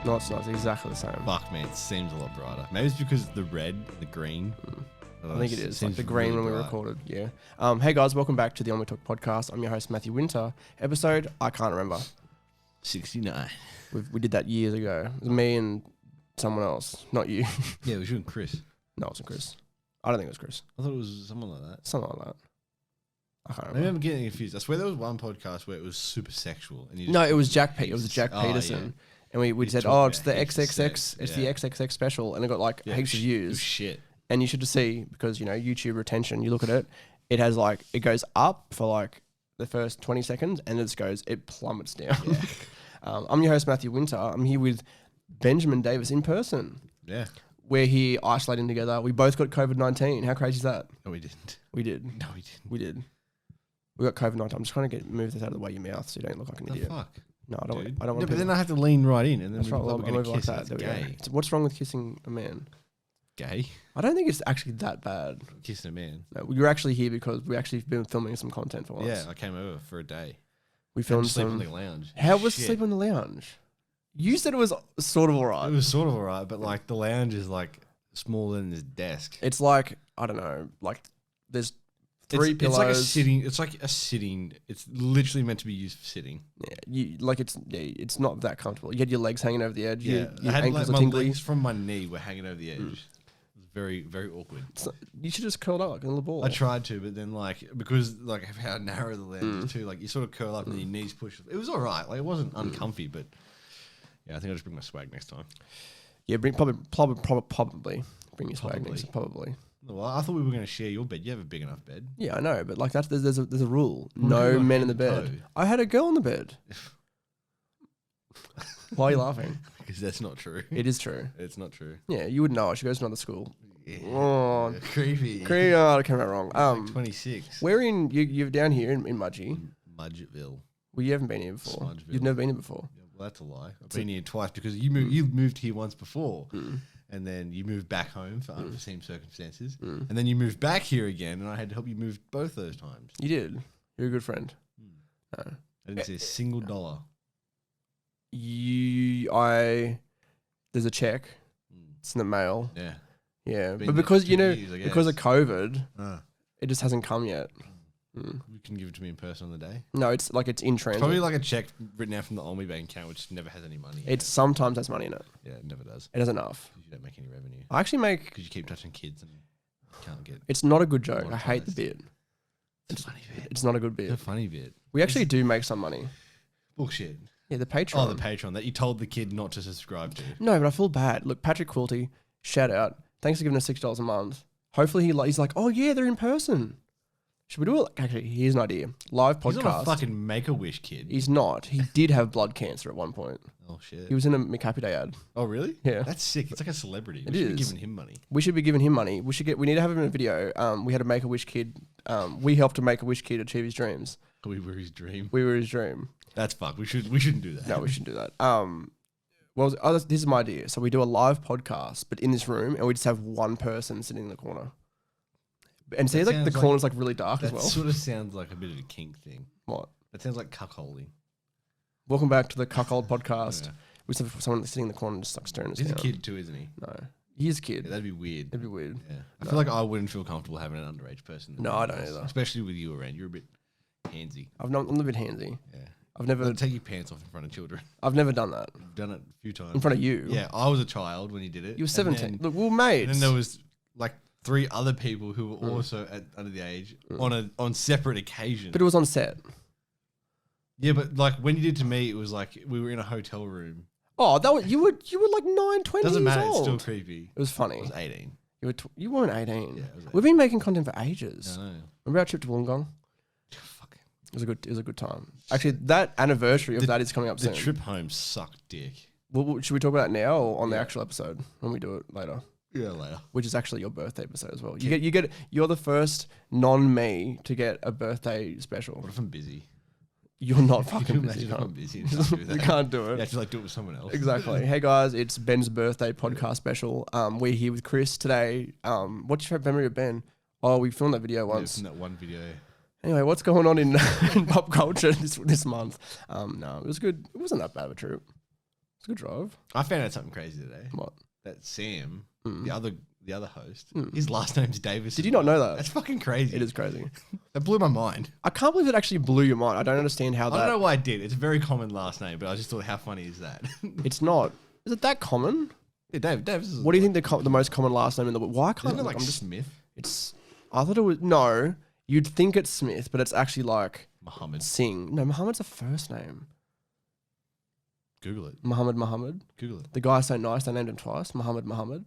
No, it's not. It's exactly the same. Fuck, man, it seems a lot brighter. Maybe it's because the red, the green. I think it is. Like seems the green really when we bright. recorded. Yeah. Hey guys, welcome back to the Ennui Talk podcast. I'm your host Matthew Winter. Episode I can't remember. 69. We did that years ago. It was me and someone else, not you. Yeah, we shouldn't Chris. No, it wasn't Chris. I don't think it was Chris. I thought it was someone like that. Something like that. I can't Maybe remember. I'm getting confused. I swear there was one podcast where it was super sexual. And you No, just- it was Jack Pete. It was Jack Oh, Peterson. And we He said, talked oh, it's about the heaps of XXX, sex. it's Yeah. the XXX special, and it got like Yeah, heaps of it was views. shit. And you should just see, because you know YouTube retention. You look at it, it has like it goes up for like the first 20 seconds, and it plummets down. Yeah. I'm your host Matthew Winter. I'm here with Benjamin Davis in person. Yeah. We're here isolating together. We both got COVID-19. How crazy is that? No, we didn't. We did. No, we didn't. We did. We got COVID-19. I'm just trying to move this out of the way of your mouth so you don't look like an The idiot. fuck? No, I don't. Dude. I don't want. No, but then I have to lean right in, and then That's right. we're Well, going I'll to move kiss. like that. That's There we go. gay. So what's wrong with kissing a man? Gay? I don't think it's actually that bad. Kissing a man. No, you're actually here because we actually been filming some content for once. Yeah, I came over for a day. We I'm filmed sleeping some. in the lounge. How was Shit. sleep in the lounge? You said it was sort of alright. It was sort of alright, but like the lounge is like smaller than this desk. It's like I don't know, like there's three pillows. It's like a sitting. It's like a sitting. It's literally meant to be used for sitting. Yeah, it's not that comfortable. You had your legs hanging over the edge. Yeah, your I had ankles like are my tingly. legs from my knee were hanging over the edge. It was very, very awkward. You should just curl up like a little ball. I tried to, but then like because like of how narrow the lounge is too, like you sort of curl up and your knees push. It was alright. Like it wasn't uncomfy, but yeah, I think I'll just bring my swag next time. Yeah, probably bring your swag Probably. next. Probably. Well, I thought we were going to share your bed. You have a big enough bed. Yeah, I know, but like there's a rule. Well, No you got men in the head bed. and toe. I had a girl in the bed. Why are you laughing? Because that's not true. It is true. It's not true. Yeah, you would know her. She goes to another school. Yeah. Oh, Creepy. I came out wrong. Like 26. We're in. You're down here in Mudgee. Mudgeville. Well, you haven't been here before. Smudgeville. You've never been here before. Yeah, well, that's a lie. I've been here twice because you moved here once before, and then you moved back home for unforeseen circumstances, and then you moved back here again, and I had to help you move both those times. You did. You're a good friend. No. I didn't see a single dollar. There's a check. It's in the mail. Yeah. Yeah, Been but there because 2 you know, years, I because of guess. COVID, it just hasn't come yet. You can give it to me in person on the day. No, it's in transit. Probably like a check written out from the Ennui bank account, which never has any money. in It sometimes has money in it. yeah, it never does. It has enough. 'Cause you don't make any revenue I actually make. because you keep touching kids and can't get. It's not a good joke. I hate the Monetized. bit. It's a funny bit. It's not a good It's bit. a funny bit. We actually do make some money. Bullshit. Yeah, the Patreon. Oh, the Patreon that you told the kid not to subscribe to. No, but I feel bad. Look, Patrick Quilty, shout out. Thanks for giving us $6 a month. Hopefully he's like, oh yeah, they're in person. Should we do it? Actually, here's an idea. Live podcast. He's not a fucking Make-A-Wish kid. He's not. He did have blood cancer at one point. Oh, shit. He was in a McHappy Day ad. Oh, really? Yeah. That's sick. It's like a celebrity. It We should be is. giving him money. We should be giving him money. We need to have him in a video. We had a Make-A-Wish kid. We helped a Make-A-Wish kid achieve his dreams. We were his dream. We were his dream. That's fucked. We shouldn't do that. No, we shouldn't do that. This is my idea. So we do a live podcast, but in this room, and we just have one person sitting in the corner. And see, That like the sounds like- corner's like really dark as That well. sort of sounds like a bit of a kink thing. What? That sounds like cuckolding. Welcome back to the Cuckold Podcast. Yeah. We just have someone sitting in the corner and just like staring at us He's a down. kid too, isn't he? No, he's a Yeah, kid. that'd be weird. That'd be weird. Yeah. I feel like I wouldn't feel comfortable having an underage person. in No, the I don't house, either. Especially with you around. You're a bit handsy. I'm a bit handsy. Yeah. I've never Don't take your pants off in front of children. done that You've done it a few times. in front of you. Yeah, I was a child when you did it. You were and 17. then- Look, we were mates. And then there was like 3 other people who were also under the age on separate occasions. but it was on set. Yeah, but like when you did to me, it was like we were in a hotel room. Oh, you were like 9, 20 Doesn't years matter. old. It's still creepy. It was funny. I was 18. You weren't 18. Yeah, I was We've been making content for ages. I know. Remember our trip to Wollongong? Fuck. It was a good time. Actually, that anniversary of that is coming up The soon. trip home sucked dick. Well, should we talk about it now or on the actual episode when we do it later? Yeah, later. Which is actually your birthday episode as well. You're the first non-me to get a birthday special. What if I'm busy? You're not Can fucking you busy. imagine if I'm Can't. busy and can't do that? You can't do You it. have to like do it with someone else. Exactly. Hey guys, it's Ben's birthday podcast special. We're here with Chris today. What's your memory of Ben? Oh, we filmed that video Yeah, once. from that one video. Anyway, what's going on in, in pop culture this month? No, it was good. It wasn't that bad of a trip. It's a good drive. I found out something crazy today. What? That Sam, the other host, his last name's Davis. Did you not know that? That's fucking crazy. It is crazy. That blew my mind. I can't believe it actually blew your mind. I don't understand how that... I don't know why it did. It's a very common last name, but I just thought, how funny is that? It's not. Is it that common? Yeah, Davis is... What do you think the most common last name in the world? Why can't... Isn't it like Smith? It's... I thought it was... No. You'd think it's Smith, but it's actually like... Muhammad. Singh. No, Muhammad's a first name. Google it. Muhammad. Google it. The guy's so nice, they named him twice. Muhammad.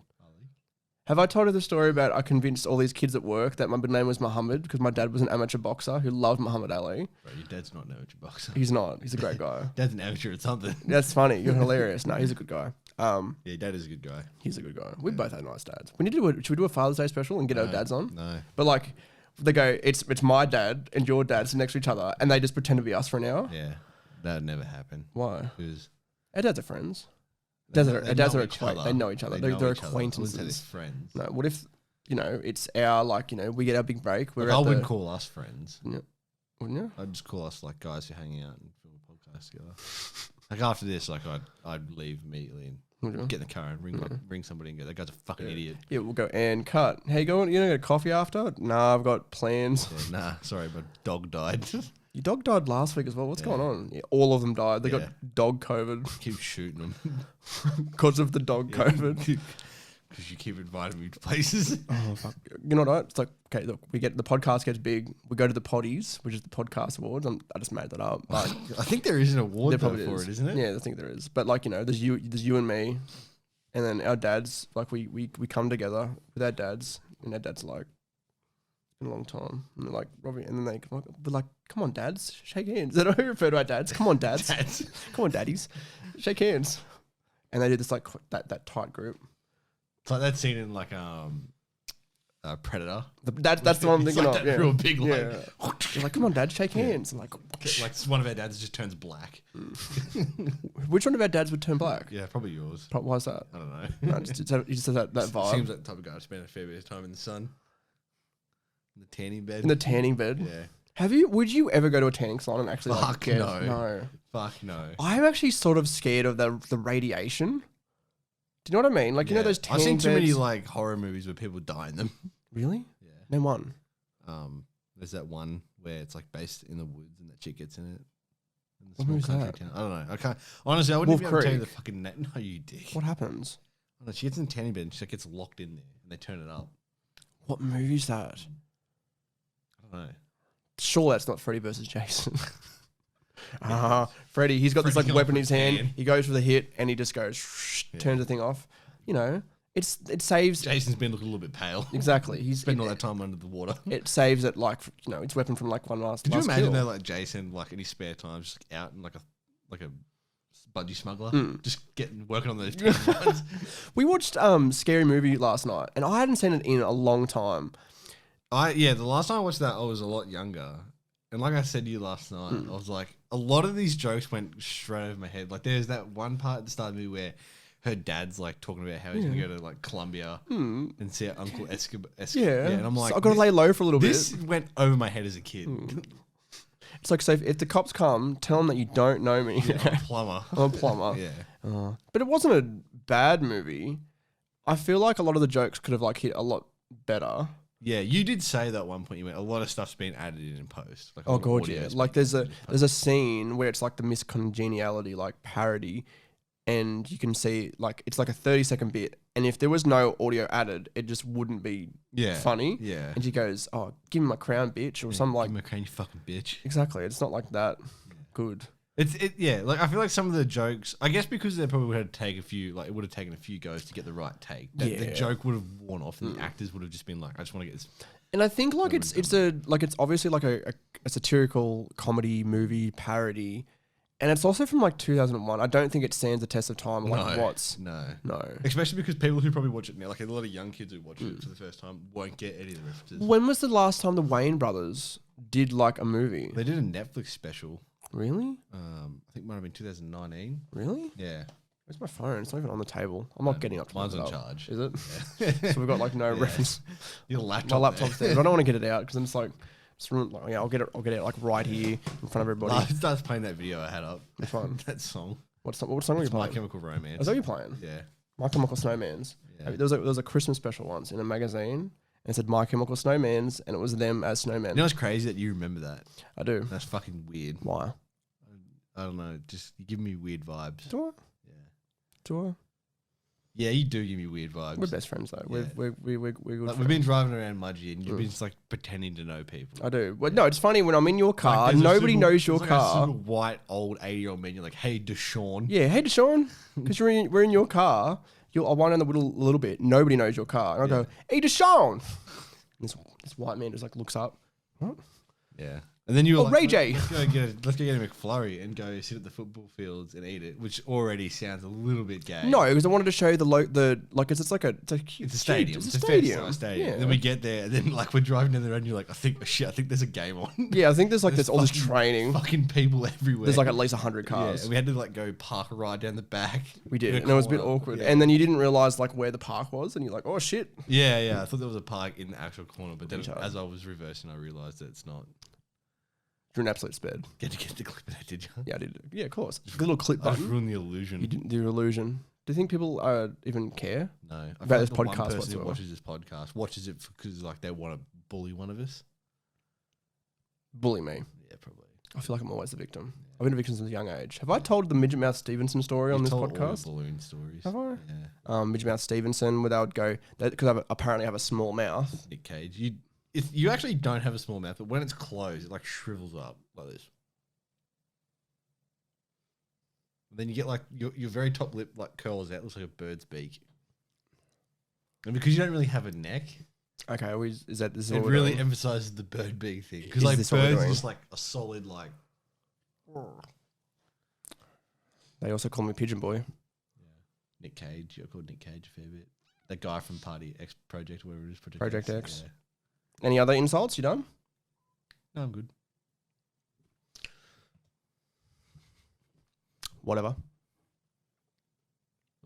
Have I told you the story about I convinced all these kids at work that my name was Muhammad because my dad was an amateur boxer who loved Muhammad Ali? Bro, your dad's not an amateur boxer. He's not. He's a great guy. Dad's an amateur at something. That's funny. You're hilarious. No, he's a good guy. Yeah, Dad is a good guy. He's a good guy. We both had nice dads. We need to do should we do a Father's Day special and get our dads on? No. But like, they go, it's my dad and your dad's next to each other, and they just pretend to be us for an hour. Yeah, that would never happen. Why? Because our dads are friends. they They know each other. They're each acquaintances. Other. I wouldn't say they're friends. No, what if it's our we get our big break. Like, I wouldn't call us friends. Yeah. Wouldn't you? I'd just call us like guys who are hanging out and film a podcast together. Like after this, like I'd leave immediately and get in the car and ring somebody and go, that guy's a fucking idiot. Yeah, we'll go and cut. Hey, you gonna get a coffee after? Nah, I've got plans. Yeah, nah, sorry, my dog died. Your dog died last week as well. What's going on? Yeah, all of them died. They got dog COVID. Keep shooting them. Because of the dog COVID. Because you keep inviting me to places. Oh, fuck. You know what? It's like, okay, look, the podcast gets big. We go to the Poddies, which is the podcast awards. I just made that up. But I think there is an award for it, isn't it? Yeah, I think there is. But like, there's you and me, and then our dads, like we come together with our dads, and our dads like, it's been a long time. And they're like, Robbie, and then we're like, come on, dads, shake hands. Is that how we refer to our dads? Come on, dads. Come on, daddies, shake hands. And they do this like that tight group. It's like that scene in like Predator. That's the one I'm thinking like of. That real big like. Yeah. You're like, come on, dad, shake hands. I'm like one of our dads just turns black. Which one of our dads would turn black? Yeah, probably yours. Why is that? I don't know. No, he just has that vibe. Seems like the type of guy to spend a fair bit of time in the sun. In the tanning bed. In the tanning bed? Yeah. Would you ever go to a tanning salon and actually Fuck no. No. Fuck no. I'm actually sort of scared of the radiation. Do you know what I mean? Like, those tanning I've seen too beds? many like horror movies where people die in them. Really? Yeah. Name one. There's that one where it's like based in the woods and that chick gets in it. In the What small movie's country that? town. I don't know. I can't. Honestly, I wouldn't Wolf even be able to tell you Creek. the fucking name. No, you dick. What happens? I don't know, she gets in the tanning bed and she like, gets locked in there and they turn it up. What movie's that? I don't know. Sure, that's not Freddy versus Jason. Freddy, he's got this Freddy like weapon in his going for hand. a tan. He goes for the hit and he just goes, turns the thing off. It saves. Jason's been looking a little bit pale. Exactly. He's Spending all that time under the water. It saves it like its weapon from like one last. Could you last imagine kill. though, like Jason, like in his spare time, just out in like a budgie smuggler, just working on those tanning ones. We watched Scary Movie last night, and I hadn't seen it in a long time. The last time I watched that, I was a lot younger. And like I said to you last night, I was like, a lot of these jokes went straight over my head. Like there's that one part at the start of the movie where her dad's like talking about how he's going to go to like Colombia and see Uncle Escobar. Yeah. And I'm like, so I've got to lay low for a little this bit. went over my head as a kid. It's like, so if the cops come, tell them that you don't know me. Yeah, I'm a plumber. I'm a plumber. Yeah. But it wasn't a bad movie. I feel like a lot of the jokes could have like hit a lot better. Yeah, you did say that at one point. You went, a lot of stuff's been added in post. Like, Oh god, yeah. Like there's a scene where it's like the miscongeniality like parody, and you can see like it's like a 30-second bit, and if there was no audio added, it just wouldn't be funny. Yeah. And she goes, "Oh, give me my crown, bitch," or something like. Give me a crown, you fucking bitch. Exactly. It's not like that. Good. Like I feel like some of the jokes, I guess because they probably would have taken it would have taken a few goes to get the right take. The joke would have worn off, and the actors would have just been like, I just want to get this. And I think like it's obviously like a satirical comedy movie parody, and it's also from like 2001. I don't think it stands the test of time. Like no. Especially because people who probably watch it now, like a lot of young kids who watch it for the first time, won't get any of the references. When was the last time the Wayne brothers did like a movie? They did a Netflix special. Really? I think it might have been 2019. Really? Yeah. Where's my phone? It's not even on the table. I'm not getting up to Mine's look on it up. charge. Is it? So we've got like no reference. Your laptop. My laptop's there. But I don't want to get it out because I'm just like, I'll get it like right here in front of everybody. It starts playing that video I had up. Which one? That song. What song were you It's My playing? Chemical Romance. I thought you were playing. Yeah. My Chemical Snowmans. Yeah. There was a Christmas special once in a magazine, and it said My Chemical Snowmans, and it was them as snowmen. You know what's crazy that you remember that? I do. That's fucking weird. Why? I don't know. Just you give me weird vibes. Do I? Yeah. Do I? Yeah, you do give me weird vibes. We're best friends though. Yeah. We're good Like, friends. we've been driving around Mudgee and you've been just like pretending to know people. I do. Well, no, it's funny when I'm in your car. Like, there's a Nobody super- knows your there's like car. a super white old 80-year-old man. You're like, hey, Deshaun. Yeah, hey Deshaun, because we're in your car. I'll wind down the wheel a little bit. Nobody knows your car, and I'll go, hey Deshaun. And this white man just like looks up. What? Yeah. And then you were Oh, like, Ray J. let's go get a McFlurry and go sit at the football fields and eat it, which already sounds a little bit gay. No, because I wanted to show you it's like a It's a stadium. It's a fair stadium. size stadium. Yeah. And then we get there, and then like we're driving down the road, and you're like, I think there's a game on. Yeah, I think there's all this fucking- training. Fucking people everywhere. There's like at least 100 yeah, cars. and we had to like go park a ride down the back. We did, in and it was a bit corner. awkward. Yeah. And then you didn't realize like where the park was, and you're like, oh shit. Yeah. I thought there was a park in the actual corner, but then Retard. as I was reversing, I realized that it's not. You're an absolute sped. Get the clip of that, did you? Yeah, I did. Yeah, of course. The little clip I just button. ruined the illusion. You didn't do your illusion. Do you think people even care? No. I About feel this the one podcast person whatsoever. who watches this podcast watches it because like they want to bully one of us. Bully me. Yeah, probably. I feel like I'm always the victim. I've been a victim since a young age. Have I told the Midget Mouth Stevenson story on You this told all your podcast? balloon stories. Have I? Yeah. Midget Mouth Stevenson, where they would go, because I apparently have a small mouth. Nick Cage. You actually don't have a small mouth, but when it's closed, it like shrivels up like this. And then you get like your very top lip like curls out, looks like a bird's beak. And because you don't really have a neck, Okay, this is it what we're really doing? emphasizes the bird beak thing. Because Is like this what we're birds are doing? just like a solid like. They also call me Pigeon Boy. Nick Cage, you're called Nick Cage a fair bit. That guy from Party X Project, whatever it is, Project X. Yeah. Any other insults? You done? No, I'm good. Whatever.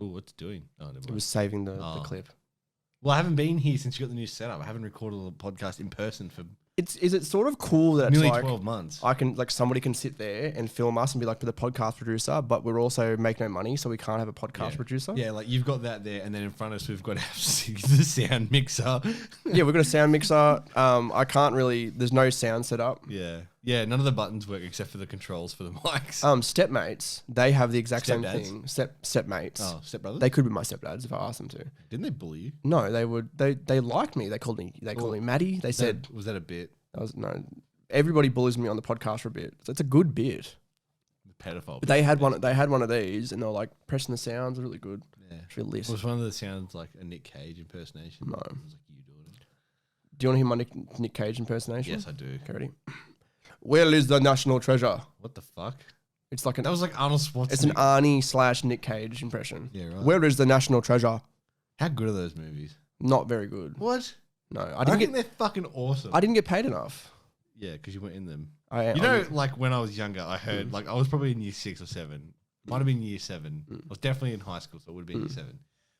Oh, what's it doing? Oh, never It mind. was saving the Oh. clip. Well, I haven't been here since you got the new setup. I haven't recorded a podcast in person for Is it sort of cool that it's nearly like 12 months. I can somebody can sit there and film us and be like the podcast producer, but we're also make no money, so we can't have a podcast Yeah. producer. Yeah, like you've got that there, and then in front of us we've got the sound mixer. Yeah, we've got a sound mixer. I can't really. There's no sound set up. Yeah. None of the buttons work except for the controls for the mics. Stepmates, they have the exact same Stepdads? thing. Stepmates. Oh, stepbrothers. They could be my stepdads if I asked them to. Didn't they bully you? No, they would. They liked me. They called me Maddie. They said Was that a bit no. Everybody bullies me on the podcast for a bit. So it's a good bit. pedophile? But they had one. They had one of these, and they were like pressing the sounds really good. Yeah. It's really lit. Was one of the sounds like a Nick Cage impersonation? No. It was like you doing it. Do you want to hear my Nick Cage impersonation? Yes, I do. Okay, ready? Where is the national treasure? What the fuck? It's like That was like Arnold Schwarzenegger. it's an Arnie / Nick Cage impression. Yeah, right. Where is the national treasure? How good are those movies? Not very good. What? No, I think they're fucking awesome. I didn't get paid enough. Yeah, because you weren't in them. You Like when I was younger, I heard like I was probably in year 6 or 7. Might have been year 7. I was definitely in high school, so it would have been year 7.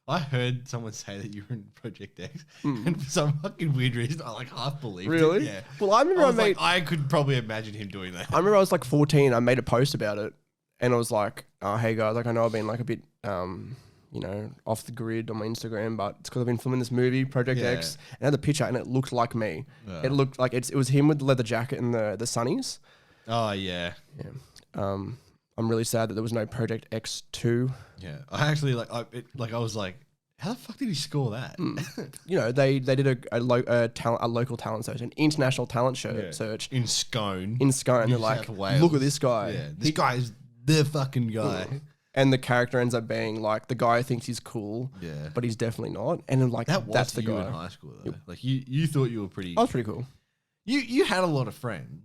I heard someone say that you were in Project X, and for some fucking weird reason, I like half believed Really? it. Yeah. Well, I remember I could probably imagine him doing that. I remember I was like 14. I made a post about it, and I was like, "Oh, hey guys, like I know I've been like a bit, off the grid on my Instagram, but it's because I've been filming this movie, Project Yeah. X, and I had the picture, and it looked like me. Yeah. It looked like it was him with the leather jacket and the sunnies. Oh yeah, Yeah. I'm really sad that there was no Project X2. yeah. I actually I was like, how the fuck did he score that? They did a local talent search, an international talent search in Scone. in Scone. And New they're like, South Wales. look at this guy. Yeah, this guy is the fucking guy. And the character ends up being like the guy thinks he's cool, Yeah. but he's definitely not. And then like that's the you guy. in high school though. Like you thought you were pretty. I was pretty cool. You had a lot of friends,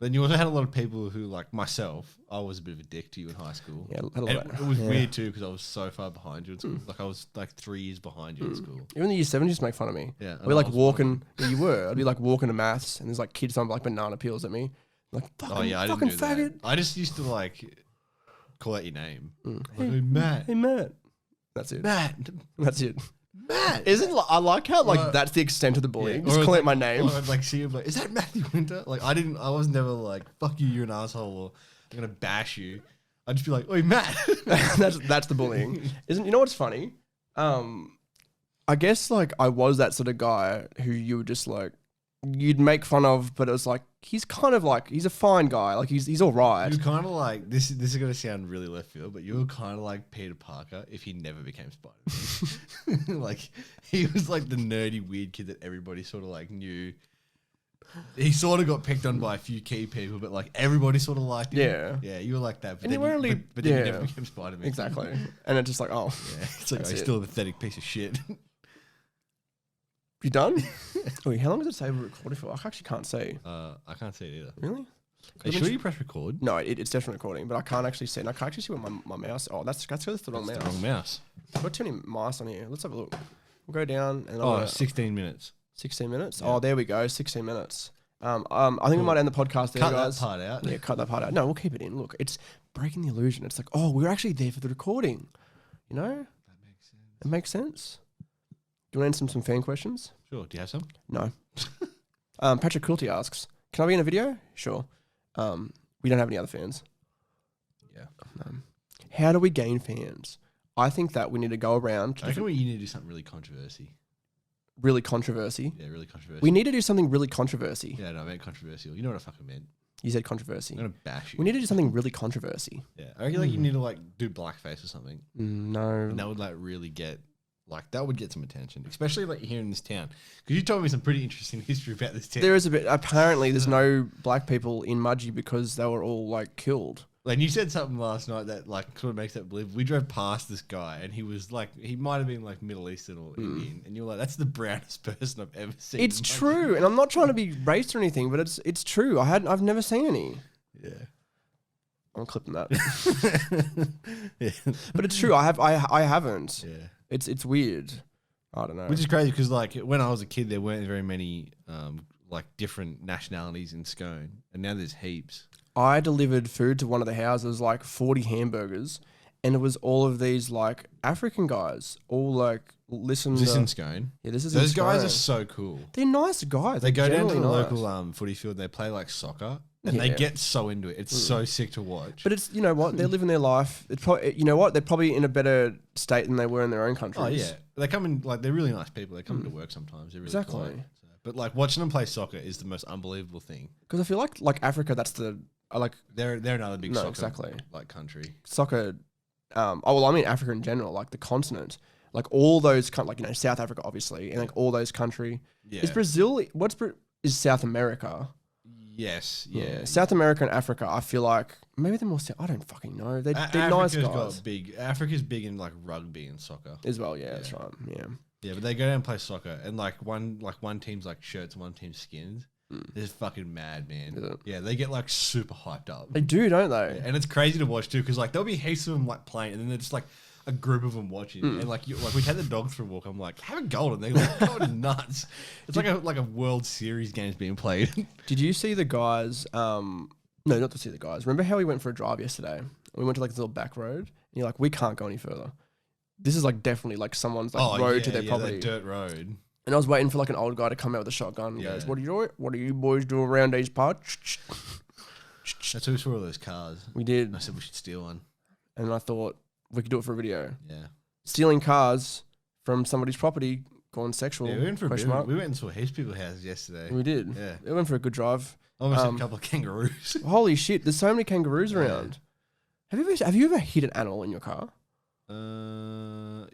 but then you also had a lot of people who, like myself, I was a bit of a dick to you in high school. Yeah, had a lot And of- it was yeah. weird too because I was so far behind you in school. Like I was like 3 years behind you in school. Even the year 7 used to make fun of me. Yeah, I'd be like walking. Yeah, you were. I'd be like walking to maths, and there's like kids throwing like banana peels at me. Like fucking, Oh yeah, I fucking didn't do faggot. that. I just used to like call out your name. Like, Hey, hey, Matt. Hey Matt. That's it. Matt. That's it. Matt. I like how like that's the extent of the bullying. Yeah. Just Or call like- it my name. Or I'd like see him like, is that Matthew Winter? Like I was never like, fuck you, you're an asshole, or I'm gonna bash you. I'd just be like, "Oi, Matt." that's the bullying. You know what's funny? I guess like I was that sort of guy who you would just like you'd make fun of, but it was like he's kind of like he's a fine guy, like he's all right. You're kind of like this is gonna sound really left field, but you were kind of like Peter Parker if he never became Spider-Man. Like he was like the nerdy weird kid that everybody sort of like knew. He sort of got picked on by a few key people, but like everybody sort of liked him. Yeah, yeah, you were like that. But and then, you never became Spider-Man. Exactly, and it's just like yeah, it's like he's still a pathetic piece of shit. You done? Wait, how long does it say we're recording for? I actually can't see. I can't see it either. Really? Are you sure you press record? No, it's definitely recording, but I can't actually see. And I can't actually see what my mouse. Oh, that's the wrong mouse. The wrong mouse. I've got too many mice on here. Let's have a look. We'll go down and 16 minutes. 16 minutes. Yeah. Oh, there we go. 16 minutes. I think we might end the podcast there, guys. Cut that part out. Yeah, cut that part out. No, we'll keep it in. Look, it's breaking the illusion. It's like, oh, we're actually there for the recording. You know? That makes sense. It makes sense. Do you want to answer some fan questions? Sure. Do you have some? No. Patrick Quilty asks, can I be in a video? Sure. We don't have any other fans. Yeah. How do we gain fans? I think that we need to go around. I reckon you need to do something really controversy. Really controversy? Yeah, really controversial. We need to do something really controversy. Yeah, no, I meant controversial. You know what I fucking meant. You said controversy. I'm going to bash you. We need to do something really controversy. Yeah. I reckon like you need to like do blackface or something. No. And that would like really get... Like, that would get some attention, especially like here in this town. Because you told me some pretty interesting history about this town. There is a bit. Apparently, there's no black people in Mudgee because they were all like killed. Like, you said something last night that like sort of makes that believe. We drove past this guy and he was like, he might have been like Middle Eastern or Indian. And you're like, that's the brownest person I've ever seen. It's true. And I'm not trying to be racist or anything, but it's true. I've never seen any. Yeah. I'm clipping that. Yeah. But it's true. I haven't. Yeah. It's weird. I don't know. Which is crazy because like when I was a kid, there weren't very many like different nationalities in Scone, and now there's heaps. I delivered food to one of the houses, like 40 hamburgers, and it was all of these like African guys, all like Is this in Scone? Yeah, this is. Those in guys Scone. are so cool. They're nice guys. They go down to the nice. local footy field. They play like soccer, and they get so into it. It's so sick to watch. But it's, you know what, they're living their life. It's probably, you know what, they're probably in a better state than they were in their own countries. Oh yeah, they come in like they're really nice people. They come into work sometimes. They're really Exactly. polite. So, but like watching them play soccer is the most unbelievable thing. Because I feel like Africa, that's the They're another big soccer exactly. like country. Soccer. I mean Africa in general, like the continent, like all those like you know South Africa obviously, and like all those country. Yeah. Is Brazil? Is South America? Yes. Yeah, South America and Africa. I feel like maybe they're more. I don't fucking know. They're nice guys. Africa's big in like rugby and soccer As well, yeah, that's right. Yeah. Yeah, but they go down and play soccer, and like one team's like shirts and one team's skins. They're fucking mad, man. Is it? Yeah, they get like super hyped up. They do, don't they? Yeah, and it's crazy to watch too, because like there'll be heaps of them like playing, and then they're just like a group of them watching, and like we take the dogs for a walk. I'm like, have a golden. They're like going nuts. It's like a World Series games being played. Did you see the guys? No, not to see the guys. Remember how we went for a drive yesterday? We went to like this little back road, and you're like, we can't go any further. This is like definitely like someone's like road to their property, dirt road. And I was waiting for like an old guy to come out with a shotgun and goes, "What are you doing? What do you boys do around these parts?" That's who we saw all those cars. We did. I said we should steal one. And I thought we could do it for a video. Yeah. Stealing cars from somebody's property, gone sexual. Yeah, we went for question mark. We went and saw heaps of people's houses yesterday. We did. Yeah. It went for a good drive. Almost had a couple of kangaroos. Holy shit! There's so many kangaroos around. Have you ever hit an animal in your car?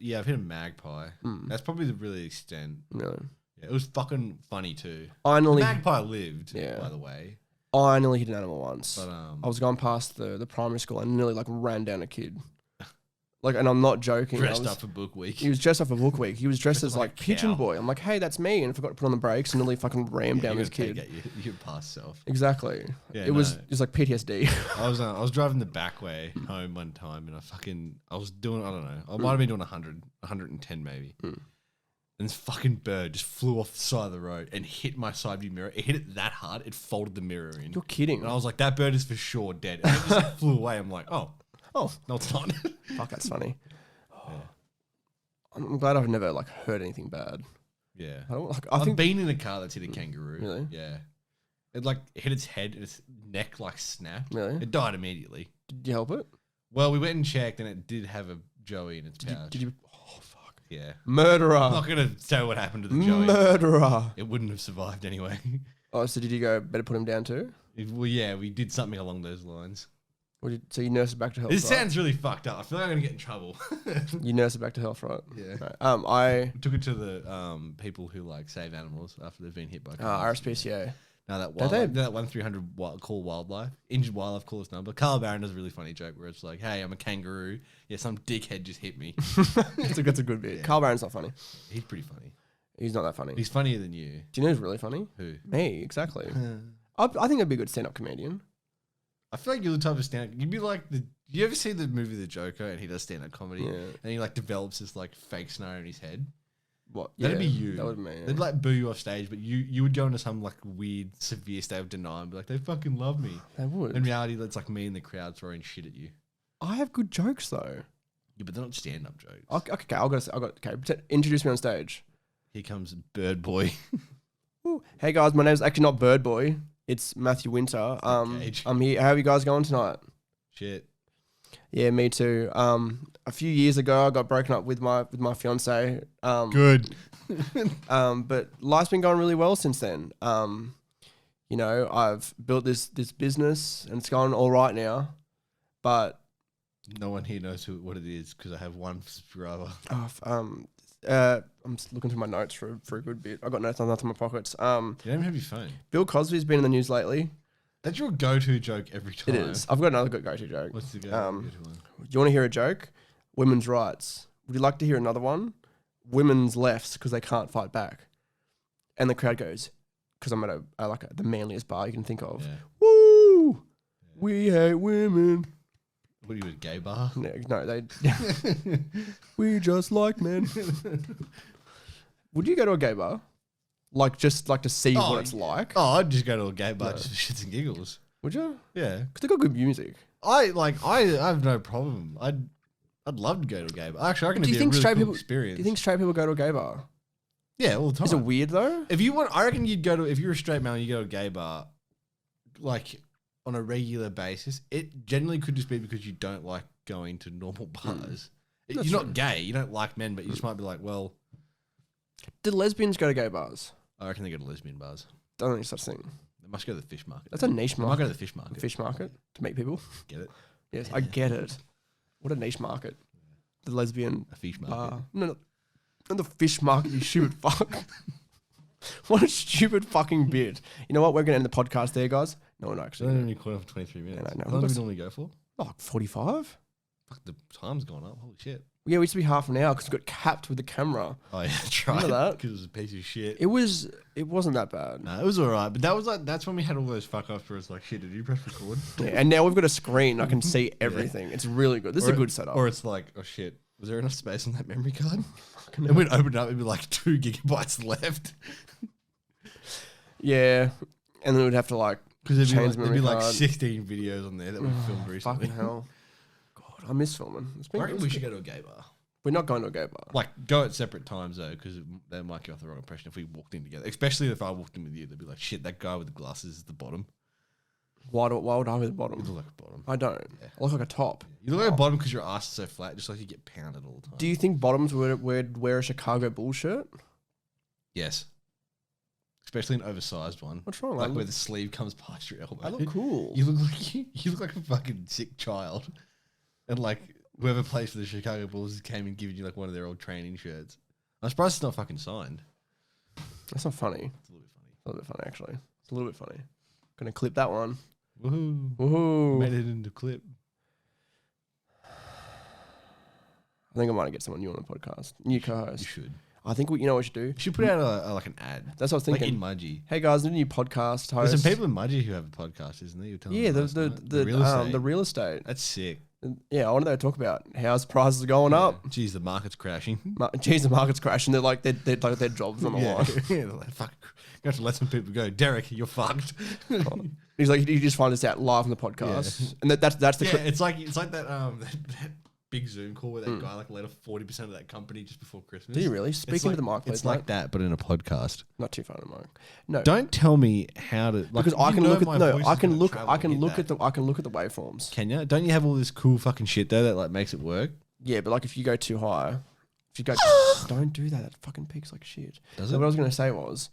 Yeah, I've hit a magpie. That's probably the really extent. Really? Yeah, it was fucking funny too. I nearly, the magpie lived, Yeah. by the way. I nearly hit an animal once. But I was going past the primary school and nearly like ran down a kid. Like, and I'm not joking. dressed up for book week. He was dressed up for book week. He was dressed as like like a Pigeon cow. Boy. I'm like, hey, that's me, and forgot to put on the brakes and nearly fucking rammed down you this gotta kid. take your past self. Exactly. Yeah, it was like PTSD. I was driving the back way home one time, and I was doing, I don't know, I might have been doing 100, 110 maybe. And this fucking bird just flew off the side of the road and hit my side view mirror. It hit it that hard, it folded the mirror in. You're kidding. And I was like, that bird is for sure dead. And it just like, flew away. I'm like, oh, no, it's not. Fuck, that's funny. I'm glad I've never like heard anything bad. Yeah. I think I've been in a car that's hit a kangaroo. Really? Yeah. It like hit its head and its neck like snapped. Really? It died immediately. Did you help it? Well, we went and checked, and it did have a Joey in its pouch. Did you? Oh fuck! Yeah. Murderer. I'm not gonna tell what happened to the Joey. Murderer. It wouldn't have survived anyway. Oh, so did you go? Better put him down too. Well, yeah, we did something along those lines. So you nurse it back to health. This right? sounds really fucked up. I feel like I'm gonna get in trouble. You nurse it back to health, right? Yeah. Right. I took it to the people who like save animals after they've been hit by cars. RSPCA. No, that wildlife, that 1-300 call wildlife. Injured wildlife call us number. Carl Barron does a really funny joke where it's like, "Hey, I'm a kangaroo. Yeah, some dickhead just hit me." That's a good bit. Yeah. Carl Barron's not funny. He's pretty funny. He's not that funny. He's funnier than you. Do you know who's really funny? Who? Me, exactly. I think I'd be a good stand-up comedian. I feel like you're the type of stand-up. You'd be like the. You ever see the movie The Joker and he does stand-up comedy and he like develops this like fake scenario in his head? What? That'd be you. That would be me. Yeah. They'd like boo you off stage, but you would go into some like weird, severe state of denial and be like, they fucking love me. They would. In reality, that's like me in the crowd throwing shit at you. I have good jokes though. Yeah, but they're not stand-up jokes. Okay, okay. Introduce me on stage. Here comes Bird Boy. Ooh. Hey guys, my name's actually not Bird Boy. It's Matthew Winter. I'm here. How are you guys going tonight? Shit. Yeah, me too. A few years ago, I got broken up with my fiance. Good. But life's been going really well since then. You know, I've built this business and it's going all right now. But no one here knows what it is because I have one subscriber. I'm just looking through my notes for a good bit. I got notes in my pockets. You don't even have your phone. Bill Cosby's been in the news lately. That's your go-to joke every time. It is. I've got another good go-to joke. What's the go-to one? Do you want to hear a joke? Women's rights. Would you like to hear another one? Women's lefts because they can't fight back. And the crowd goes, because I'm at the manliest bar you can think of. Yeah. Woo! Yeah. We hate women. What are you, a gay bar? No, they. We just like men. Would you go to a gay bar? Just to see what it's like? Oh, I'd just go to a gay bar just for shits and giggles. Would you? Yeah. Because they got good music. I have no problem. I'd love to go to a gay bar. Actually, I reckon it'd be a really cool experience. Do you think straight people go to a gay bar? Yeah, all the time. Is it weird though? If you're a straight male and you go to a gay bar, like on a regular basis, it generally could just be because you don't like going to normal bars. You're not gay, you don't like men, but you just might be like, well. Do lesbians go to gay bars? I reckon they go to lesbian bars. Don't think such thing. They must go to the fish market. That's a niche market. They might go to the fish market. The fish market to meet people. Get it? Yes, I get it. What a niche market. The lesbian a fish market. No, not the fish market, you stupid fuck. What a stupid fucking bit. You know what? We're going to end the podcast there, guys. No, we're not actually. We're only caught up for 23 minutes. No. How long do we normally go for? Like 45? Fuck, the time's gone up. Holy shit. Yeah, we used to be half an hour because we got capped with the camera. Oh, yeah, that's right. Remember that? Because it was a piece of shit. It wasn't that bad. No, it was all right. But that's when we had all those fuck-ups where it's like, shit, did you press record? Yeah, and now we've got a screen. I can see everything. Yeah. It's really good. This is a good setup. Or it's like, oh, shit, was there enough space on that memory card? And we'd open it up, it'd be like 2 gigabytes left. Yeah. And then we'd have to because there'd be like 16 videos on there that we filmed recently. Fucking hell. God, I miss filming. I reckon we should go to a gay bar. We're not going to a gay bar. Like, go at separate times, though, because they might give off the wrong impression if we walked in together. Especially if I walked in with you. They'd be like, shit, that guy with the glasses is the bottom. Why would I be the bottom? You look like a bottom. I don't. Yeah. I look like a top. You look like a bottom because your ass is so flat, just like you get pounded all the time. Do you think bottoms would wear a Chicago Bulls shirt? Yes. Especially an oversized one. What's wrong? Like where the sleeve comes past your elbow. I look cool. You look like a fucking sick child. And like whoever plays for the Chicago Bulls came and given you like one of their old training shirts. I'm surprised it's not fucking signed. That's not funny. It's a little bit funny. It's a little bit funny, actually. It's a little bit funny. Gonna clip that one. Woohoo. Woohoo. Made it into clip. I think I might get someone new on the podcast. New co-host. You should. I think what you should do. You should put out like an ad. That's what I was thinking. Like in Mudgee. Hey guys, a new podcast host. There's some people in Mudgee who have a podcast, isn't there? You were telling me the real estate. That's sick. Yeah, I wanted to talk about how's prices going up. Geez, the market's crashing. The market's crashing. They're like their jobs on the line. Yeah, they're like, fuck. You have to let some people go. Derek, you're fucked. He's like, you just find this out live on the podcast, and that's the. It's like that big Zoom call where that guy like let off 40% of that company just before Christmas. Do you really? Speaking to the mic, please. It's like that, but in a podcast. Not too far to the mic. No. Don't tell me how to. Like, Because I can look at I can look at at the waveforms. Can you? Don't you have all this cool fucking shit though that like makes it work? Yeah, but like if you go too high, if you go, don't do that. That fucking peaks like shit. Does so it? what I was gonna say was,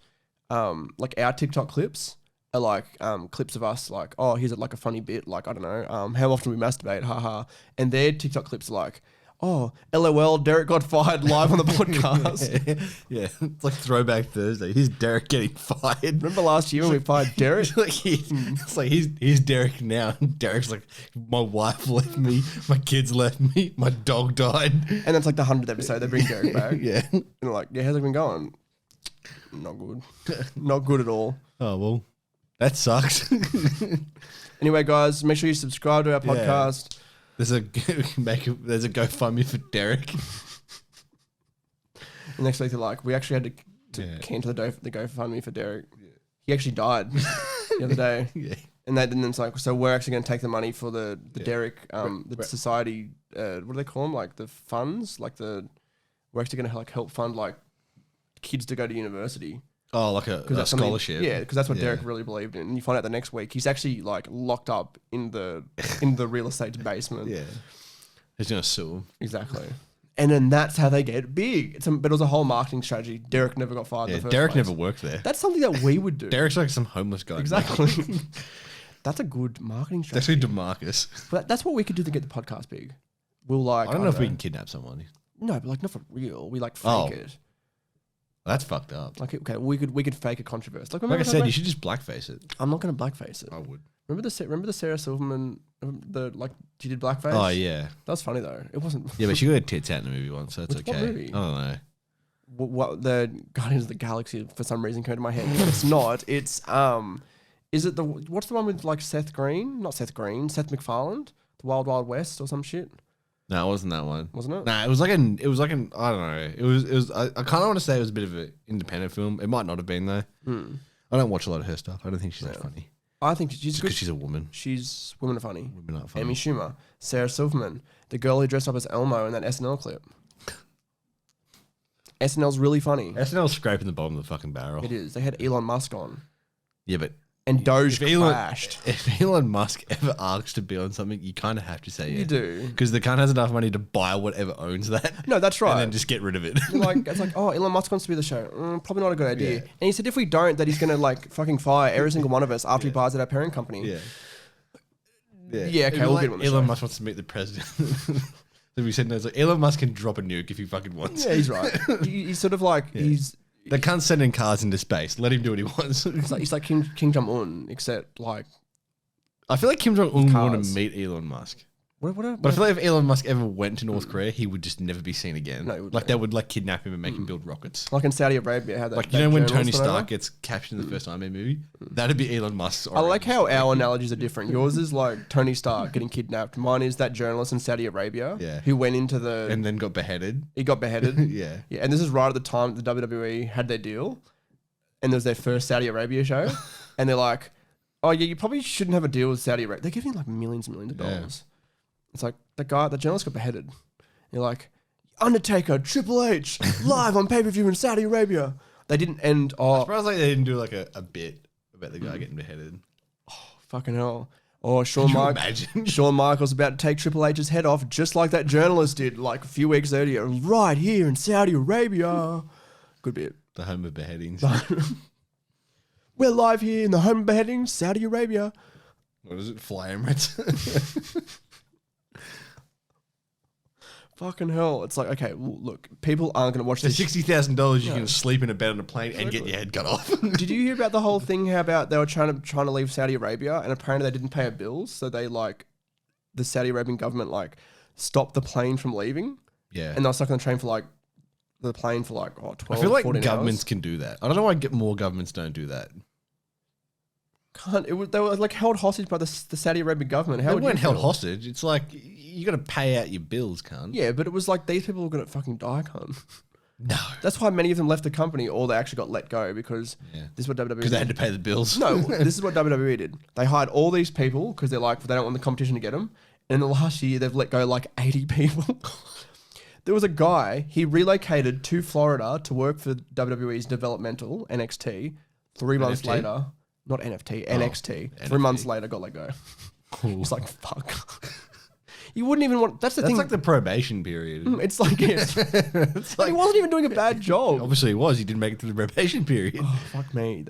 like our TikTok clips are like clips of us like, oh, here's like a funny bit, like I don't know, how often we masturbate, haha, and their TikTok clips are like, oh, LOL, Derek got fired live on the podcast. Yeah, it's like Throwback Thursday. Here's Derek getting fired. Remember last year when we fired Derek? It's like he's Derek now. Derek's like, my wife left me, my kids left me, my dog died. And that's like the 100th episode. They bring Derek back. Yeah, and they're like, yeah, how's it been going? Not good. Not good at all. Oh well, that sucks. Anyway, guys, make sure you subscribe to our podcast. There's a GoFundMe for Derek. The next week they're like, we actually had to cancel the GoFundMe for Derek. Yeah. He actually died the other day. Yeah. And then it's like, so we're actually going to take the money for the Derek, the society, what do they call them? Like the funds, like we're actually going to like help fund like kids to go to university. Oh, like a scholarship. Yeah, because that's what Derek really believed in. And you find out the next week he's actually like locked up in the real estate basement. Yeah, he's gonna sue him. Exactly. And then that's how they get big. But it was a whole marketing strategy. Derek never got fired. Yeah, in the first Derek place. never worked there. That's something that we would do. Derek's like some homeless guy. Exactly. That's a good marketing It's strategy. actually DeMarcus. But that's what we could do to get the podcast big. We'll like. I don't know if we can kidnap someone. No, but like not for real. We like fake it. That's fucked up. Like okay, we could fake a controversy. Like I said, you should just blackface it. I'm not going to blackface it. I would. Remember the Sarah Silverman, she did blackface. Oh yeah, that was funny though. It wasn't. Yeah, but she got her tits out in the movie once, so it's okay. What movie? I don't know. What the Guardians of the Galaxy for some reason came to my head. It's not. It's is it what's the one with like Seth Green? Not Seth Green. Seth MacFarlane. The Wild Wild West or some shit. No, it wasn't that one. Wasn't it? Nah, it was like an I don't know. It was I kind of want to say it was a bit of an independent film. It might not have been though. I don't watch a lot of her stuff. I don't think she's that funny. I think she's because she's a woman. Women are funny. Women aren't funny. Amy Schumer, Sarah Silverman, the girl who dressed up as Elmo in that SNL clip. SNL's really funny. SNL's scraping the bottom of the fucking barrel. It is. They had Elon Musk on. Yeah, but and Doge crashed. If Elon Musk ever asks to be on something, you kind of have to say You do. Because the cunt has enough money to buy whatever owns that. No, that's right. And then just get rid of it. It's like, oh, Elon Musk wants to be the show. Probably not a good idea. Yeah. And he said if we don't, that he's going to like fucking fire every single one of us after he buys at our parent company. Yeah, okay, we'll get him on the show. Elon Musk wants to meet the president. So we said no, it's like Elon Musk can drop a nuke if he fucking wants. Yeah, he's right. He's sort of like, They can't send in cars into space. Let him do what he wants. He's like Kim Jong-un, except like... I feel like Kim Jong-un would want to meet Elon Musk. But I feel like if Elon Musk ever went to North Korea, he would just never be seen again. No, they would like kidnap him and make him build rockets. Like in Saudi Arabia, how like you know when Tony Stark gets captured in the first Iron Man movie, that'd be Elon Musk's. I like how our analogies are different. Yours is like Tony Stark getting kidnapped. Mine is that journalist in Saudi Arabia, who went into the and then got beheaded. He got beheaded. yeah. And this is right at the time that the WWE had their deal, and there was their first Saudi Arabia show, and they're like, "Oh yeah, you probably shouldn't have a deal with Saudi Arabia." They're giving like millions and millions of dollars. It's like the journalist got beheaded. You're like, Undertaker, Triple H, live on pay-per-view in Saudi Arabia. They didn't end. I'm surprised they didn't do like a bit about the guy getting beheaded. Oh, fucking hell. Or Shawn Michaels about to take Triple H's head off just like that journalist did like a few weeks earlier, right here in Saudi Arabia. Good bit. The home of beheadings. We're live here in the home of beheadings, Saudi Arabia. What is it? Fly Emirates? Fucking hell. It's like, okay, well, look, people aren't going to watch this. For $60,000, you can sleep in a bed on a plane and get your head cut off. Did you hear about the whole thing how about they were trying to leave Saudi Arabia and apparently they didn't pay their bills, so they the Saudi Arabian government stopped the plane from leaving. Yeah. And they were stuck on the plane for 12, I feel like 14 governments hours. Can do that. I don't know why more governments don't do that. They were held hostage by the Saudi Arabian government. They weren't held hostage. It's like you got to pay out your bills, cunt. Yeah, but it was like these people were going to fucking die, cunt. No. That's why many of them left the company or they actually got let go because this is what WWE did. Because they had to pay the bills. No, this is what WWE did. They hired all these people because they're like, they don't want the competition to get them. In the last year, they've let go like 80 people. There was a guy, he relocated to Florida to work for WWE's developmental, NXT. 3 months NFT? later, not NFT, NXT. 3 NFT. months later, got let go. He's like, fuck. You wouldn't even want, that's That's thing. like the probation period. It's like, it's like he wasn't even doing a bad job. Obviously, he was. He didn't make it through the probation period. Oh, fuck me.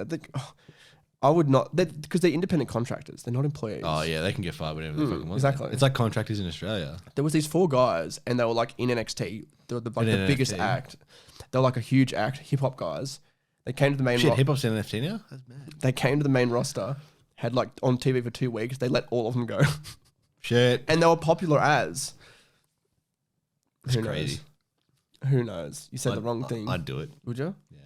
I would not, because they're independent contractors. They're not employees. Oh yeah, they can get fired whenever they fucking want. exactly. It's like contractors in Australia. There was these 4 guys, and they were like in NXT. They were the biggest NXT. act. They were like a huge act, hip hop guys. They came to the main. Shit, hip hop's in NFT now. That's mad. They came to the main roster, had like on TV for 2 weeks. They let all of them go, Shit, and they were popular as. that's Who crazy. knows? Who knows? You said the wrong thing. I'd do it. Would you? Yeah,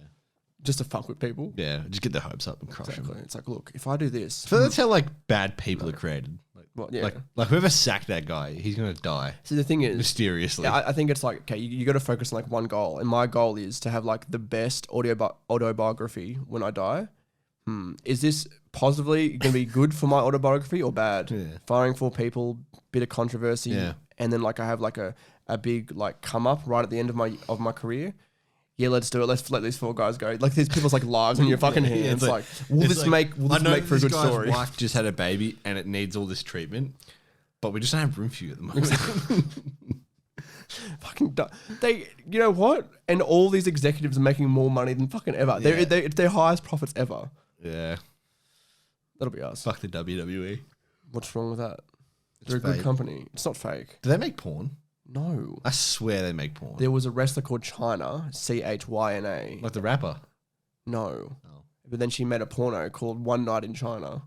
Just to fuck with people. yeah. Just get their hopes up and crush Exactly. them. It's like, look, if I do this, So that's how like bad people are created. well, yeah. Like whoever sacked that guy, he's gonna die See, the thing is, mysteriously. yeah, I think it's like, okay, you got to focus on like one goal, and my goal is to have like the best autobiography when I die. Is this positively going to be good for my autobiography or bad? Yeah. Firing 4 people, bit of controversy, Yeah. and then like I have like a big like come up right at the end of my career. Yeah, let's do it. Let's let these 4 guys go. Like these people's like lives in your fucking hands. it's Like, will this make I know for a this good guy's story? wife just had a baby and it needs all this treatment, but we just don't have room for you at the moment. Fucking they, you know what? And all these executives are making more money than fucking ever. Yeah. It's their highest profits ever. Yeah, That'll be us. fuck the WWE. What's wrong with that? They're a fake. good company. It's not fake. Do they make porn? No. I swear they make porn. There was a wrestler called Chyna, Chyna. Like the rapper. No. Oh. But then she made a porno called One Night in China.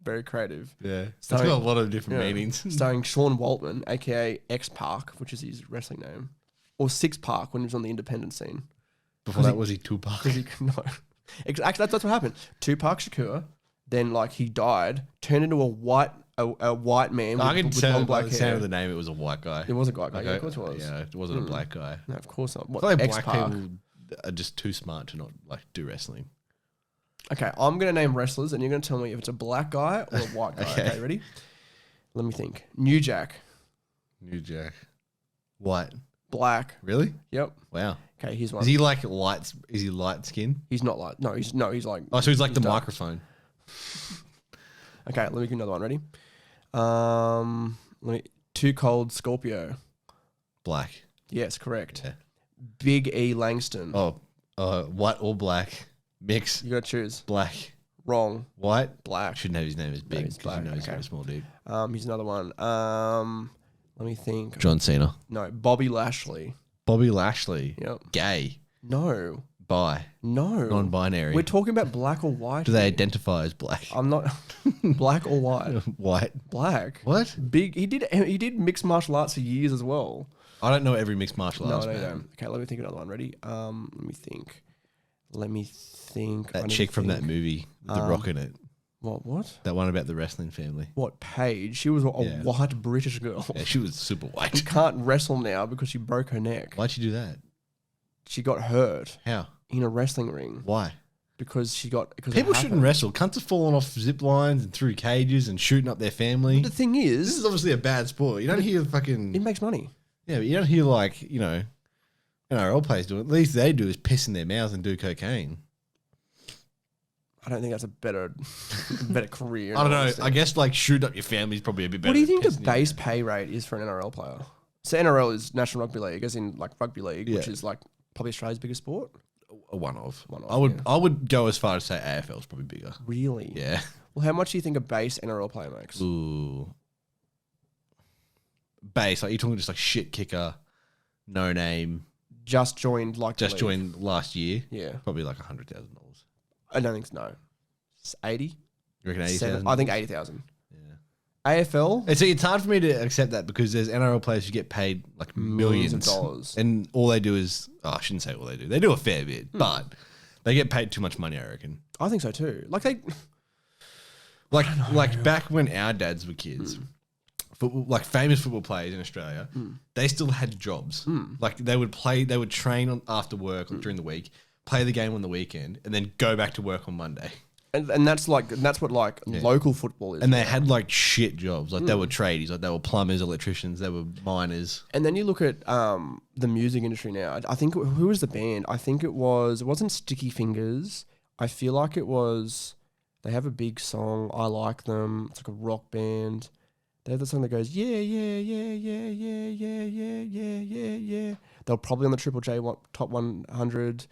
Very creative. Yeah, it's Starring- got a lot of different Yeah. meanings. Starring Sean Waltman, aka X Park, which is his wrestling name. Or Six Park when he was on the independent scene. Before that, was he Tupac? Because he no. Actually, that's what happened. Tupac Shakur, then like he died, turned into a white man I can with tell long by black the sound hair. of the name, it was a white guy. It was a white guy. Like Yeah, of course it was. Yeah, it wasn't a black guy. No, of course not. I What, feel like X black Park? people are just too smart to not like do wrestling. Okay, I'm gonna name wrestlers, and you're gonna tell me if it's a black guy or a white guy. Okay. Okay, ready? Let me think. New Jack, New Jack. White. black. Really? Yep. Wow. Okay, here's one. Is he like light? Is he light skin? He's not like he's like. Oh, so he's like the dark. microphone. Okay, let me give another one. Ready? Let me. Too Cold Scorpio. Black. Yes, correct. Yeah. Big E Langston. Oh, white or black. Mix. You gotta choose. Black. Wrong. White. Black. Shouldn't have his name as big he's because black, you know he's okay. got a small dude. Here's another one. Let me think. John Cena. No, Bobby Lashley. Bobby Lashley. Yep. Gay. No. Bi. No. Non-binary. We're talking about black or white. Do they here. identify as black? I'm not black or white. White. Black. What? Big. He did mixed martial arts for years as well. I don't know every mixed martial arts. No, man. no. Okay, let me think of another one. Ready? Let me think. I That need chick to from that think. movie, with the Rock in it. What? That one about the wrestling family. What? Paige. She was a Yeah. white British girl. Yeah, she was super She white. can't wrestle now because she broke her neck. Why'd you do that? She got hurt How? in a wrestling ring Why? because she got. Because People it shouldn't happened. wrestle. Cunts are falling off zip lines and through cages and shooting up their family. The thing This is, is obviously a bad sport. You don't hear fucking... it makes money. Yeah, but you don't hear like, NRL players doing it. At least they do is piss in their mouths and do cocaine. I don't think that's a better career. I don't know. honestly. I guess like shoot up your family is probably a bit better. What do you than think the pissing in your base mouth. pay rate is for an NRL player? So NRL is National Rugby League, as in like rugby league, which Yeah. is like probably Australia's biggest sport. A one-off. One-off, I would go as far as say AFL is probably bigger. Really? Yeah. Well, how much do you think a base NRL player makes? Ooh. Base, like you're talking just like shit kicker, no name, Just joined like the just league. joined last year. Yeah, Probably like $100,000. I don't think so. No, 80. You reckon 7, 80,000? I think 80,000. Yeah. AFL. It's hard for me to accept that because there's NRL players who get paid like millions of dollars. and all they do is I shouldn't say all they do. They do a fair bit, but they get paid too much money. I reckon. I think so too. Like they. Like back when our dads were kids, football, like famous football players in Australia, they still had jobs. Like they would train after work or during the week, play the game on the weekend, and then go back to work on Monday. And that's what local football is. And they had like shit jobs. Like they were tradies, like they were plumbers, electricians, they were miners. And then you look at the music industry now. I think who was the band? I think it wasn't Sticky Fingers. I feel like it was. They have a big song. I like them. It's like a rock band. They have the song that goes yeah yeah yeah yeah yeah yeah yeah yeah yeah yeah. They're probably on the Triple J top 100.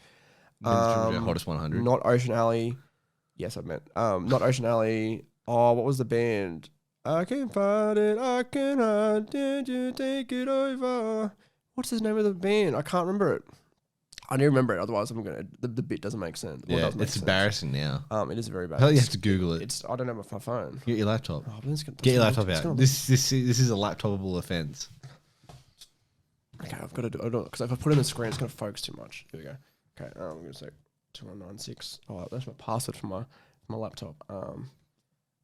Hottest 100. Not Ocean Alley. Yes, I meant. Not Ocean Alley. Oh, what was the band? I can't find it. I cannot. Did you take it over? What's the name of the band? I can't remember it. I need to remember it. Otherwise, I'm gonna. The bit doesn't make sense. Yeah, it's sense. Embarrassing now. It is very bad. Hell, you have to Google it. I don't have my phone. Get your laptop. Oh, Get your laptop out. This is a laptopable offense. Okay, I've got to do it because if I put it in the screen, it's gonna focus too much. Here we go. Okay, I'm gonna say 2196. Oh, that's my password for my laptop.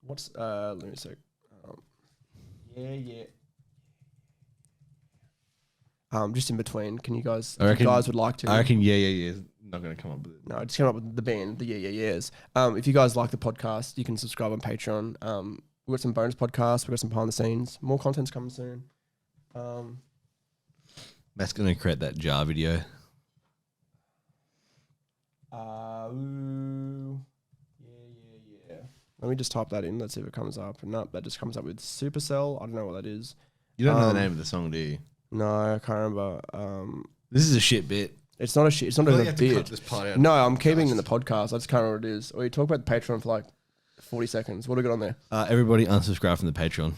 What's let me see. Yeah. Just in between, can you guys? If you guys would like to. I reckon yeah. Not going to come up with it. No, I just came up with the band, the yeahs. If you guys like the podcast, you can subscribe on Patreon. We've got some bonus podcasts. We've got some behind the scenes. More content's coming soon. Matt's going to create that jar video. Yeah. Let me just type that in. Let's see if it comes up. Nope, that just comes up with Supercell. I don't know what that is. You don't know the name of the song, do you? No, I can't remember. This is a shit bit. It's not a shit. It's not even a bit. This part out no, I'm keeping it in the podcast. I just can't remember what it is. Or you talk about the Patreon for like 40 seconds. What do we got on there? Everybody unsubscribe from the Patreon.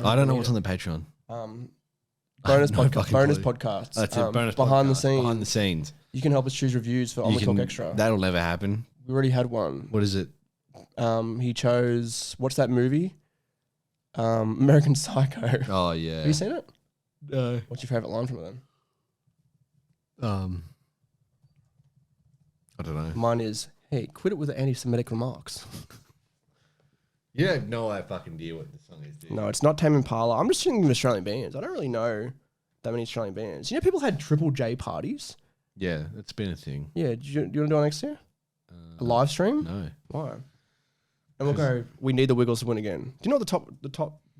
I don't know what's on the Patreon. Bonus podcasts. That's it. Bonus behind podcast. Behind the scenes. You can help us choose reviews for Only Talk Extra. That'll never happen. We already had one. What is it? He chose what's that movie? American Psycho. Oh yeah. Have you seen it? No. What's your favorite line from it then? I don't know. Mine is, hey, quit it with the anti-Semitic remarks. You have no idea what the song is, dude. No, it's not Tame Impala. I'm just thinking of Australian bands. I don't really know that many Australian bands. You know, people had Triple J parties. Yeah, it's been a thing. Yeah, do you want to do it next year? A live stream? No. Why? And we'll go. We need the Wiggles to win again. Do you know what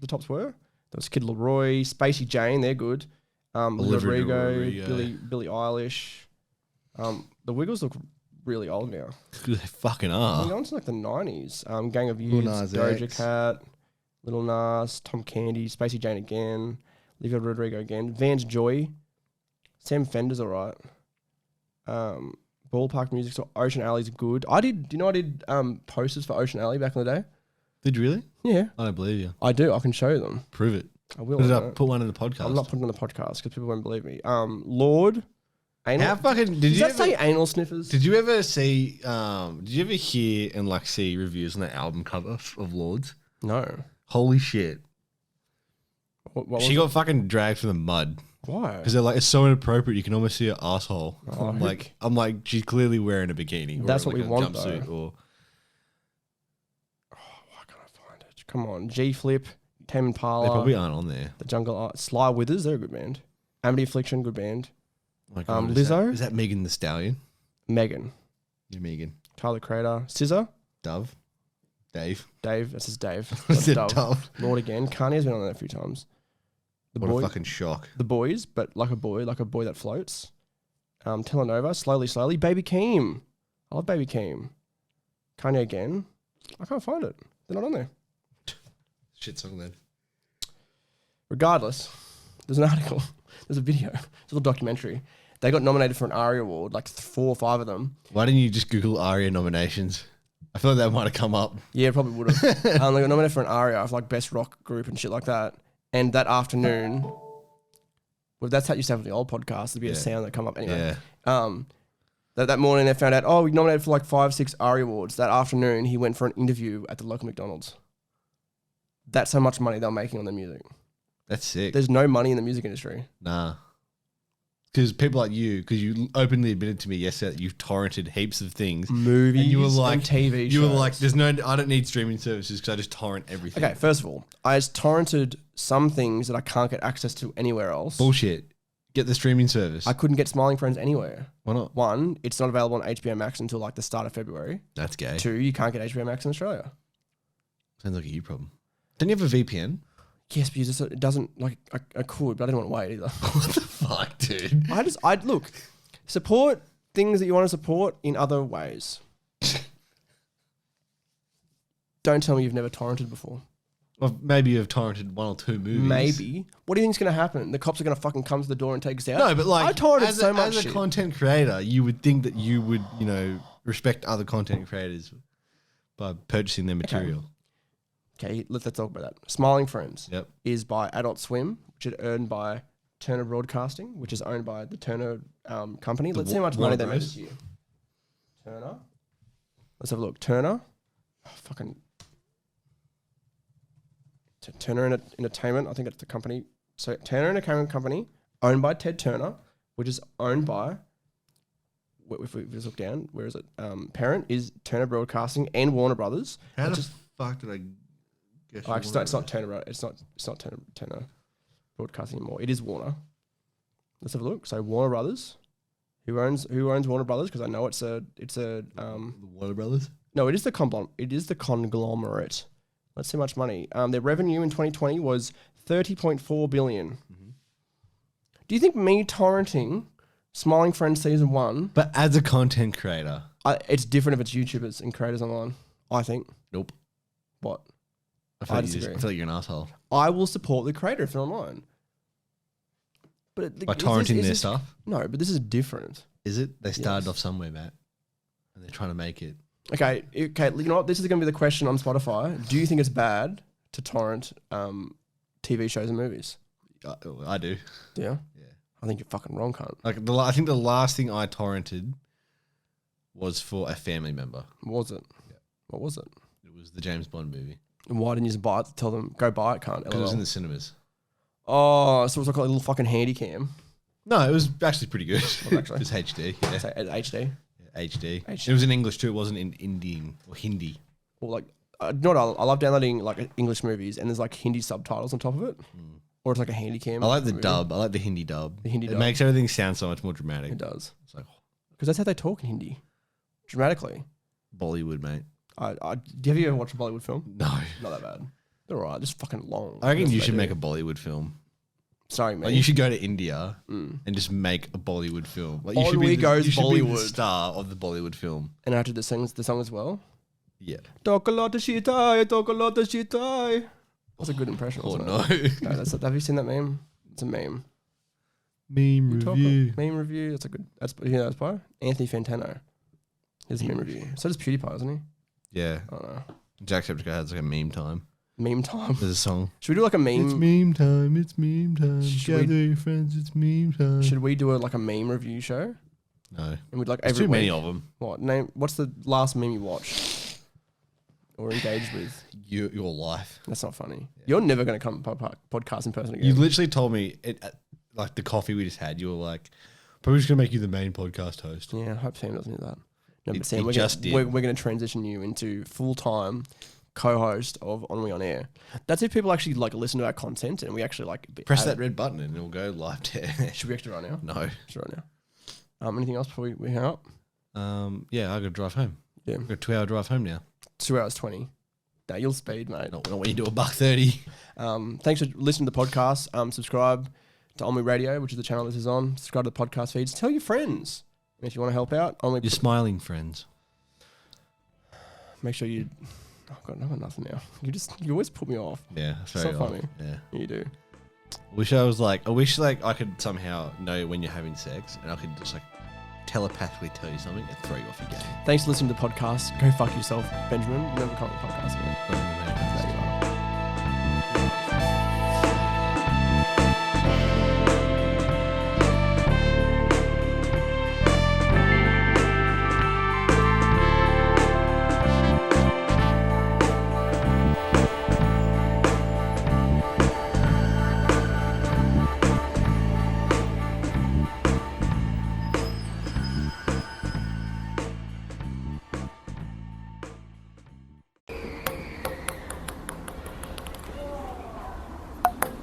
the tops were? There was Kid Leroy, Spacey Jane. They're good. Rodrigo, Billie Eilish. The Wiggles look really old now. They fucking are. They're on to like the 90s. Gang of Youths, Doja Cat, Lil Nas, Tom Candy, Spacey Jane again, Olivia Rodrigo again, Vance Joy, Sam Fender's alright. Ballpark Music, so Ocean Alley's good. I did posters for Ocean Alley back in the day. Did you really? Yeah. I don't believe you. I do. I can show you them. Prove it. I will. Put one in the podcast. I'm not putting it on the podcast because people won't believe me. Lord. Anal? How fucking did you ever say anal sniffers? Did you ever see? Did you ever hear and like see reviews on the album cover of Lords? No. Holy shit! What she got fucking dragged from the mud. Why? Because they're like, it's so inappropriate. You can almost see her asshole. Oh, I'm like, she's clearly wearing a bikini. That's what we want, jumpsuit though. Why can't I find it? Come on, G Flip, Tame Impala. They probably aren't on there. The Jungle Art, Sly Withers, they're a good band. Amity Affliction, good band. My God, Lizzo. Is that Megan the Stallion? Megan. You're Megan. Tyler Creator. Scissor. Dove. Dave. That's his Dave. Dove. Lord again. Kanye's been on there a few times. What a fucking shock. The Boys, but like a boy that floats. Telenova, Slowly. Baby Keem. I love Baby Keem. Kanye again. I can't find it. They're not on there. Shit song then. Regardless, there's an article. There's a video. It's a little documentary. They got nominated for an ARIA award, like 4 or 5 of them. Why didn't you just Google ARIA nominations? I feel like that might have come up. Yeah, it probably would have. They got nominated for an ARIA for like best rock group and shit like that. And that afternoon, well, that's how you sound for the old podcast. There'd be a sound that come up anyway. Yeah. That morning they found out, we nominated for like 5, 6 ARIA awards. That afternoon, he went for an interview at the local McDonald's. That's how much money they're making on their music. That's sick. There's no money in the music industry. Nah. Because people like you, because you openly admitted to me yesterday that you've torrented heaps of things. Movies and, you were like, and TV shows. You were like, I don't need streaming services because I just torrent everything. Okay, first of all, I torrented some things that I can't get access to anywhere else. Bullshit. Get the streaming service. I couldn't get Smiling Friends anywhere. Why not? One, it's not available on HBO Max until like the start of February. That's gay. Two, you can't get HBO Max in Australia. Sounds like a you problem. Don't you have a VPN? Yes, because it doesn't like I could, but I didn't want to wait either. What the fuck, dude? I look, support things that you want to support in other ways. Don't tell me you've never torrented before. Well, maybe you've torrented 1 or 2 movies. Maybe. What do you think's going to happen? The cops are going to fucking come to the door and take us out? No, but like, I torrented as so much as a content creator, you would think that you would, respect other content creators by purchasing their material. Okay, let's talk about that. Smiling Friends Yep. is by Adult Swim, which is earned by Turner Broadcasting, which is owned by the Turner company. Let's see how much money they made this year. Turner. Let's have a look. Turner. Fucking Turner Entertainment. I think that's the company. So Turner Entertainment Company, owned by Ted Turner, which is owned by. If we just look down, where is it? Parent is Turner Broadcasting and Warner Brothers. How the fuck did I guess? Oh, actually, it's not Turner. It's not Turner Broadcasting anymore. It is Warner. Let's have a look. So Warner Brothers, who owns Warner Brothers? Because I know it's a the Warner Brothers. no, it is the conglomerate. Let's see how much money. Their revenue in 2020 was $30.4 billion. Mm-hmm. Do you think me torrenting Smiling Friends season 1? But as a content creator, It's different if it's YouTubers and creators online. I think. nope. What? I feel, I like disagree. I feel like you're an asshole. I will support the creator if they're online. But By torrenting their stuff? No, but this is different. Is it? They started off somewhere, Matt. And they're trying to make it. Okay. You know what? This is going to be the question on Spotify. Do you think it's bad to torrent TV shows and movies? I do. Yeah? Yeah. I think you're fucking wrong, cunt. Like I think the last thing I torrented was for a family member. What was it? Yeah. What was it? It was the James Bond movie. And why didn't you just buy it? Tell them, go buy it, cunt. Because it was in the cinemas. Oh, so it was like a little fucking handy cam. No, it was actually pretty good. Was it actually? It was HD. Yeah. Say HD. Yeah, HD. HD. It was in English too. It wasn't in Indian or Hindi. Or like, you know what? I love downloading like English movies and there's like Hindi subtitles on top of it. Or it's like a handy cam. I like the movie. dub. I like the Hindi dub. The Hindi it dub. makes everything sound so much more dramatic. It does. It's like Because that's how they talk in Hindi. Dramatically. Bollywood, mate. Have you ever watched a Bollywood film? No. Not that bad. They're alright. Just fucking long. I reckon That's you what should they make do. a Bollywood film. Sorry, man. Like you should go to India and just make a Bollywood film. Like you should Only be goes you should be the Bollywood. star of the Bollywood film. And I have to do the song as well. Yeah. Talk a lot of shit, talk a lot of shit. That's a good impression. Oh wasn't no. it? No, have you seen that meme? It's a meme. Meme review. Meme review. That's a good. That's by Anthony Fantano. His meme review. So does PewDiePie, isn't he? Yeah. I don't know. Jacksepticeye has like a meme time. Meme time. There's a song. Should we do like a meme? It's meme time. It's meme time. Should Gather we- your friends. It's meme time. Should we do like a meme review show? No. And we'd like There's every too many week- of them. What's the last meme you watched or engaged with? Your life. That's not funny. You're never going to come podcast in person again. You literally told me like the coffee we just had. You were like, probably just gonna make you the main podcast host. Yeah, I hope Sam doesn't do that. No, He- but Sam, he just did. we're going to transition you into full-time co-host of Ennui on Air. That's if people actually like listen to our content and we actually like Press that red button and it'll go live to air. Should we actually right now? No. Should right now. Anything else before we hang up? Yeah, I got to drive home. Yeah, I've got a 2-hour drive home now. 2 hours 20. Now you'll speed, mate. Not when you do $1.30. Thanks for listening to the podcast. Subscribe to Ennui Radio, which is the channel this is on. Subscribe to the podcast feeds. Tell your friends. And if you want to help out, Your smiling friends. make sure you. Oh God, I've got nothing now. You always put me off. Yeah, that's So very odd. funny. Yeah. You do. I wish I could somehow know when you're having sex and I could just like telepathically tell you something and throw you off your game. Thanks for listening to the podcast. Go fuck yourself, Benjamin. You never come on the podcast again. Don't even know. There you are.